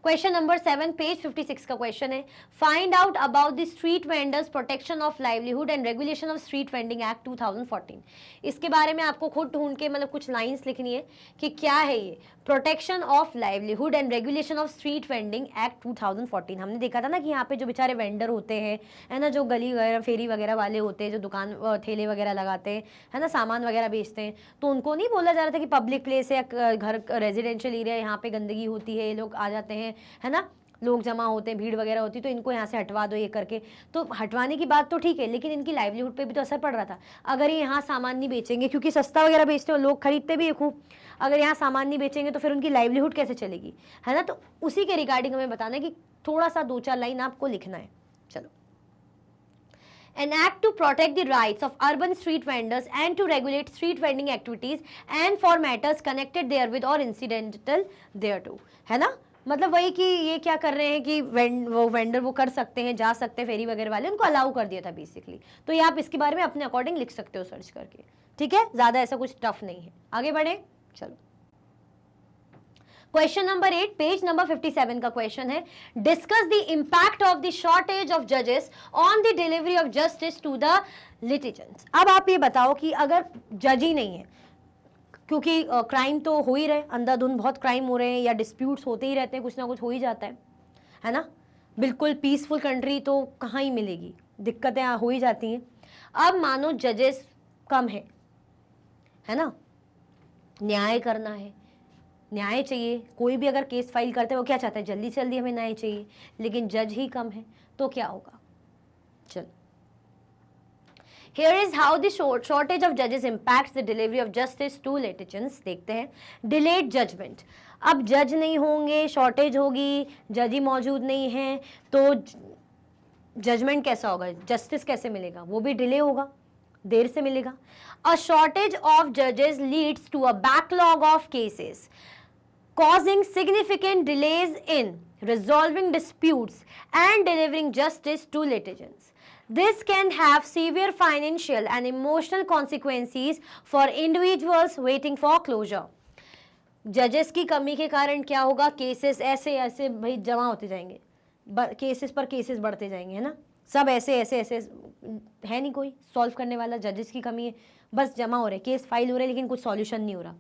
क्वेश्चन नंबर 7, पेज 56 का क्वेश्चन है, find out about the street vendors protection of livelihood and regulation of street vending act 2014। इसके बारे में आपको खुद ढूंढ के मतलब कुछ लाइंस लिखनी है कि क्या है ये protection of livelihood and regulation of street vending act 2014। हमने देखा था ना कि यहाँ पे जो बेचारे वेंडर होते हैं, है ना, जो गली वगैरह फेरी वगैरह वाले होते हैं, जो दुकान ठेले वगैरह लगाते हैं, है ना, सामान वगैरह बेचते हैं, तो उनको नहीं बोला जा रहा था कि पब्लिक प्लेस है या घर रेजिडेंशियल एरिया, यहाँ पे गंदगी होती है, ये लोग आ जाते हैं, है ना, लोग जमा होते हैं, भीड़ वगैरह होती है, तो इनको यहाँ से हटवा दो ये करके। तो हटवाने की बात तो ठीक है, लेकिन इनकी लाइवलीहुड पे भी तो असर पड़ रहा था। अगर ये यहाँ सामान नहीं बेचेंगे, क्योंकि सस्ता वगैरह बेचते हो, लोग खरीदते भी है खूब, अगर यहाँ सामान नहीं बेचेंगे तो फिर उनकी लाइवलीहुड कैसे चलेगी, है ना। तो उसी के रिगार्डिंग हमें बताना है कि थोड़ा सा 2-4 लाइन आपको लिखना है। चलो, an act to protect the rights of urban street vendors and to regulate street vending activities and for matters connected therewith or incidental thereto, है ना। मतलब वही कि ये क्या कर रहे हैं कि वो वेंडर वो कर सकते हैं, जा सकते हैं, फेरी वगैरह वाले, उनको अलाउ कर दिया था बेसिकली। तो ये आप इसके बारे में अपने अकॉर्डिंग लिख सकते हो सर्च करके, ठीक है, ज़्यादा ऐसा कुछ टफ नहीं है। आगे बढ़े, चलो। क्वेश्चन नंबर 8, पेज नंबर 57 का क्वेश्चन है, discuss the impact of the shortage of जजेस on the delivery of justice to the litigants. अब आप ये बताओ कि अगर जज ही नहीं है, क्योंकि क्राइम तो हो ही रहे, अंधाधुंध बहुत क्राइम हो रहे हैं, या डिस्प्यूट्स होते ही रहते हैं, कुछ ना कुछ हो ही जाता है ना। बिल्कुल पीसफुल कंट्री तो कहाँ ही मिलेगी, दिक्कतें हो ही जाती हैं। अब मानो जजेस कम है ना, न्याय करना है, न्याय चाहिए, कोई भी अगर केस फाइल करते हैं वो क्या चाहता है, जल्दी से जल्दी हमें न्याय चाहिए, लेकिन जज ही कम है तो क्या होगा। चल, Here is how the shortage of judges impacts the delivery of justice to litigants. देखते हैं, delayed judgment. अब जज नहीं होंगे, शॉर्टेज होगी, जज ही मौजूद नहीं है, तो जजमेंट कैसा होगा, जस्टिस कैसे मिलेगा, वो भी डिले होगा, देर से मिलेगा। A shortage of judges leads to a backlog of cases, causing significant delays in resolving disputes and delivering justice to litigants. This can have severe financial and emotional consequences for individuals waiting for closure. जजेस की कमी के कारण क्या होगा, cases ऐसे ऐसे भाई जमा होते जाएंगे, केसेस पर केसेस बढ़ते जाएंगे, है ना, सब ऐसे ऐसे ऐसे, है नहीं कोई सॉल्व करने वाला, जजेस की कमी है, बस जमा हो रहे, केस फाइल हो रहे लेकिन कुछ सॉल्यूशन नहीं हो रहा,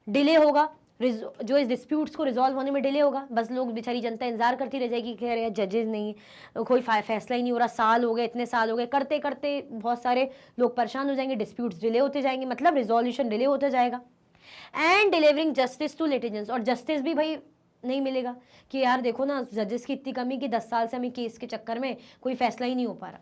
डिले होगा, जो इस डिस्प्यूट्स को रिजॉल्व होने में डिले होगा, बस लोग बेचारी जनता इंतजार करती रह जाएगी कि यार जजेस नहीं, कोई फैसला ही नहीं हो रहा, साल हो गए, इतने साल हो गए, करते करते बहुत सारे लोग परेशान हो जाएंगे, डिस्प्यूट्स डिले होते जाएंगे, मतलब रिजोल्यूशन डिले होता जाएगा। एंड डिलीवरिंग जस्टिस टू लिटिजेंट्स, और जस्टिस भी भाई नहीं मिलेगा कि यार देखो ना जजेस की इतनी कमी कि 10 साल से हमें केस के चक्कर में कोई फैसला ही नहीं हो पा रहा।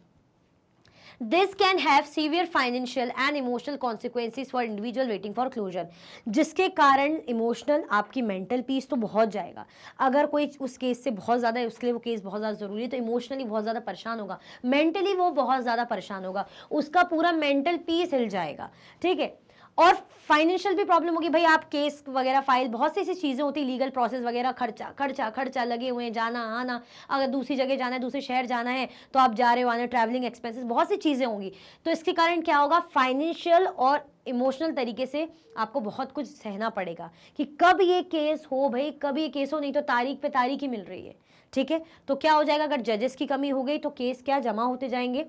This can have severe financial and emotional consequences for individual waiting for closure. जिसके कारण इमोशनल, आपकी मेंटल पीस तो बहुत जाएगा, अगर कोई उस केस से बहुत ज़्यादा है, उसके लिए वो केस बहुत ज़्यादा ज़रूरी है, तो इमोशनली बहुत ज़्यादा परेशान होगा, मेंटली वो बहुत ज़्यादा परेशान होगा, उसका पूरा मेंटल पीस हिल जाएगा, ठीक है। और फाइनेंशियल भी प्रॉब्लम होगी, भाई आप केस वगैरह फाइल, बहुत सी ऐसी चीज़ें होती, लीगल प्रोसेस वगैरह, खर्चा खर्चा खर्चा लगे हुए हैं, जाना आना, अगर दूसरी जगह जाना है, दूसरे शहर जाना है तो आप जा रहे हो, आने, ट्रैवलिंग एक्सपेंसेस, बहुत सी चीज़ें होंगी, तो इसके कारण क्या होगा, फाइनेंशियल और इमोशनल तरीके से आपको बहुत कुछ सहना पड़ेगा कि कब ये केस हो भाई, कब ये केस हो, नहीं तो तारीख पे तारीख ही मिल रही है, ठीक है। तो क्या हो जाएगा, अगर जजेस की कमी हो गई तो केस क्या जमा होते जाएंगे,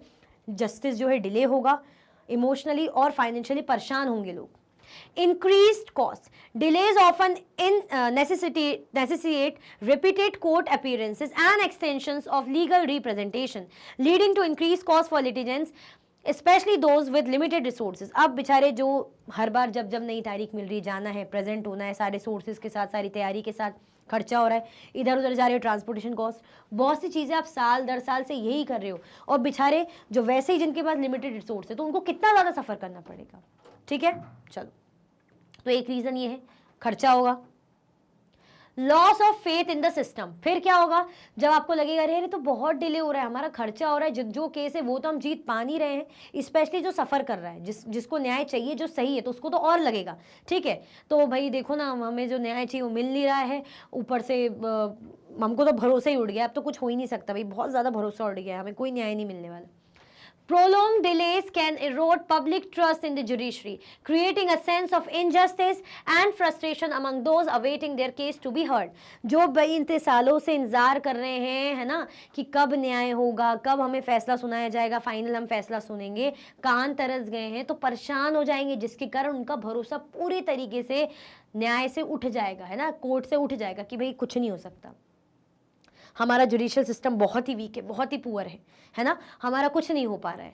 जस्टिस जो है डिले होगा, इमोशनली और फाइनेंशियली परेशान होंगे लोग। Increased cost. Delays often necessitate repeated court appearances and extensions of legal representation, leading to increased cost for litigants, especially those with limited resources. अब बेचारे जो हर बार जब जब नई तारीख मिल रही, जाना है, प्रेजेंट होना है, सारे सोर्सेज के साथ, सारी तैयारी के साथ, खर्चा हो रहा है, इधर उधर जा रहे हो, ट्रांसपोर्टेशन कॉस्ट, बहुत सी चीज़ें आप साल दर साल से यही कर रहे हो, और बेचारे जो वैसे ही जिनके पास लिमिटेड रिसोर्स है तो उनको कितना ज़्यादा सफ़र करना पड़ेगा, ठीक है। चलो, तो एक रीज़न ये है, खर्चा होगा। Loss of faith in the system, फिर क्या होगा, जब आपको लगेगा अरे तो बहुत डिले हो रहा है, हमारा खर्चा हो रहा है, जो केस है वो तो हम जीत पा नहीं रहे हैं, स्पेशली जो सफ़र कर रहा है, जिसको न्याय चाहिए, जो सही है, तो उसको तो और लगेगा, ठीक है। तो भाई देखो ना, हमें जो न्याय चाहिए वो मिल नहीं रहा है, ऊपर से हमको तो भरोसा ही उड़ गया, अब तो कुछ हो ही नहीं सकता भाई, बहुत ज़्यादा भरोसा उड़ गया, हमें कोई न्याय नहीं मिलने वाला। Prolonged delays can erode public trust in the judiciary, creating a sense of injustice and frustration among those awaiting their case to be heard. जो भाई इतने सालों से इंतजार कर रहे हैं, है ना, कि कब न्याय होगा, कब हमें फैसला सुनाया जाएगा, फाइनल हम फैसला सुनेंगे, कान तरस गए हैं, तो परेशान हो जाएंगे, जिसके कारण उनका भरोसा पूरी तरीके से न्याय से उठ जाएगा, है ना, कोर्ट से उठ जाएगा कि भाई कुछ नहीं हो सकता, हमारा जुडिशियल सिस्टम बहुत ही वीक है, बहुत ही पुअर है ना, हमारा कुछ नहीं हो पा रहा है,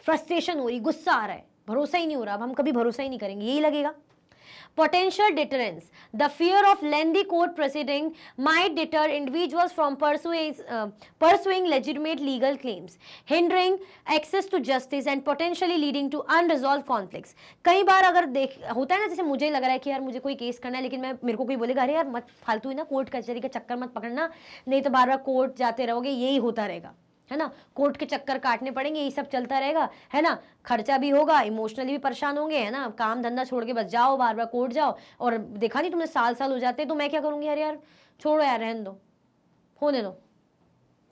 फ्रस्ट्रेशन हो रही, गुस्सा आ रहा है, भरोसा ही नहीं हो रहा, अब हम कभी भरोसा ही नहीं करेंगे, यही लगेगा। Potential deterrence. The fear of lengthy court proceeding might deter individuals from pursuing legitimate legal claims, hindering access to justice and potentially leading to unresolved conflicts. कई बार अगर होता है ना, जैसे मुझे लग रहा है कि यार मुझे कोई केस करना है, लेकिन मेरे को कोई बोलेगा अरे यार मत फालतू ही ना कोर्ट कचहरी का चक्कर मत पकड़ना, नहीं तो बार बार कोर्ट जाते रहोगे, यही होता रहेगा, है ना, कोर्ट के चक्कर काटने पड़ेंगे, यही सब चलता रहेगा, है ना, खर्चा भी होगा, इमोशनली भी परेशान होंगे, है ना, काम धंधा छोड़ के बस जाओ, बार बार कोर्ट जाओ, और देखा नहीं तुमने साल साल हो जाते, तो मैं क्या करूँगी, अरे यार छोड़ो यार, रहने दो, होने दो,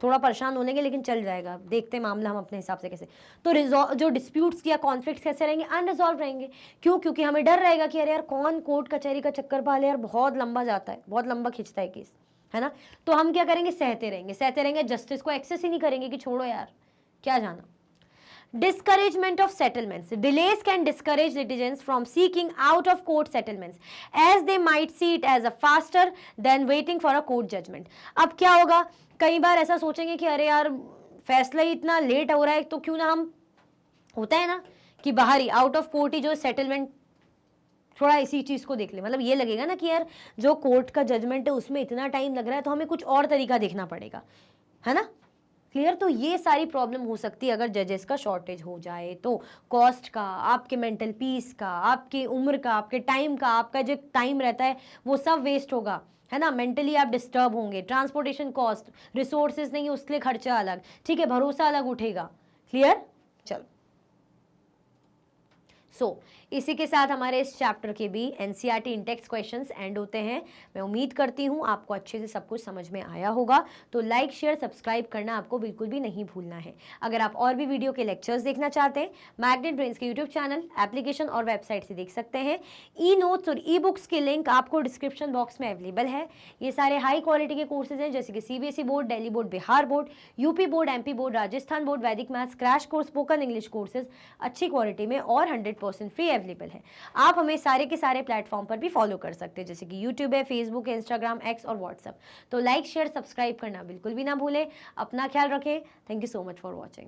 थोड़ा परेशान होने के, लेकिन चल जाएगा, देखते मामला हम अपने हिसाब से कैसे। तो जो डिस्प्यूट्स या कॉन्फ्लिक्ट्स कैसे रहेंगे, अनरिजॉल्व रहेंगे, क्यों, क्योंकि हमें डर रहेगा कि अरे यार कौन कोर्ट कचहरी का चक्कर पाले, यार बहुत लंबा जाता है, बहुत लंबा खींचता है केस, है ना, तो हम क्या करेंगे, सहते रहेंगे, जस्टिस को एक्सेस ही नहीं करेंगे कि छोड़ो यार क्या जाना। Discouragement of settlements. Delays can discourage litigants from seeking out of court settlements, as they might see it as a faster than waiting for a court judgment. अब क्या होगा, कई बार ऐसा सोचेंगे कि अरे यार फैसला ही इतना लेट हो रहा है, तो क्यों ना हम, होता है ना कि बाहर ही आउट ऑफ कोर्ट ही जो सेटलमेंट थोड़ा इसी चीज़ को देख ले, मतलब ये लगेगा ना कि यार जो कोर्ट का जजमेंट है उसमें इतना टाइम लग रहा है तो हमें कुछ और तरीका देखना पड़ेगा, है ना। क्लियर। तो ये सारी प्रॉब्लम हो सकती है अगर जजेस का शॉर्टेज हो जाए तो, कॉस्ट का, आपके मेंटल पीस का, आपकी उम्र का, आपके टाइम का, आपका जो टाइम रहता है वो सब वेस्ट होगा, है ना। मेंटली आप डिस्टर्ब होंगे, ट्रांसपोर्टेशन कॉस्ट, रिसोर्सेज नहीं उसके लिए खर्चा अलग, ठीक है, भरोसा अलग उठेगा। क्लियर। चलो इसी के साथ हमारे इस चैप्टर के भी एनसीईआरटी इंटेक्स क्वेश्चंस एंड होते हैं। मैं उम्मीद करती हूँ आपको अच्छे से सब कुछ समझ में आया होगा। तो लाइक शेयर सब्सक्राइब करना आपको बिल्कुल भी नहीं भूलना है। अगर आप और भी वीडियो के लेक्चर्स देखना चाहते हैं, मैग्नेट ब्रेन्स के यूट्यूब चैनल, एप्लीकेशन और वेबसाइट से देख सकते हैं। ई नोट्स और ई बुक्स के लिंक आपको डिस्क्रिप्शन बॉक्स में अवेलेबल है। ये सारे हाई क्वालिटी के कोर्सेज हैं, जैसे कि CBSE board, Delhi board, Bihar board, UP board, MP board, Rajasthan board, Vedic maths, crash course, spoken English courses अच्छी क्वालिटी में और 100% फ्री अवेलेबल है। आप हमें सारे के सारे प्लेटफॉर्म पर भी फॉलो कर सकते हैं, जैसे कि यूट्यूब है, फेसबुक है, इंस्टाग्राम, एक्स और व्हाट्सएप। तो लाइक शेयर सब्सक्राइब करना बिल्कुल भी ना भूलें। अपना ख्याल रखें। Thank you so much for watching.